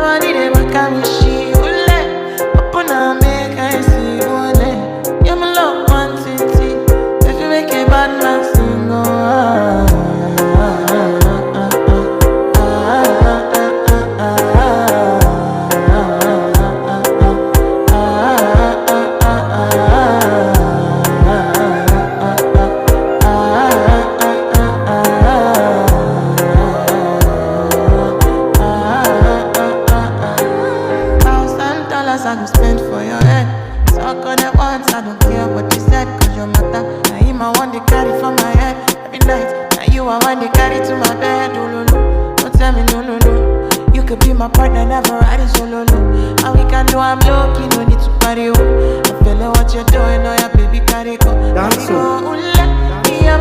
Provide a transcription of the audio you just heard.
body they back at me, she ule. Open and make I see ule. Yeah, my love quantity. If you make a bad man sing, $1,000 I go spend for your head. Talk on it once, I don't care what you said, cause your matter. Now him I want to carry for my head every night. Now you I want to carry to my bed. Oh, no, no. Don't tell me no, no, no. You could be my partner, never riding solo, no. And we can do I'm lucky, no need to party, oh. I feel like what you're doing, oh yeah, baby, carry go. Dance Carry go, ooh, la. Yeah,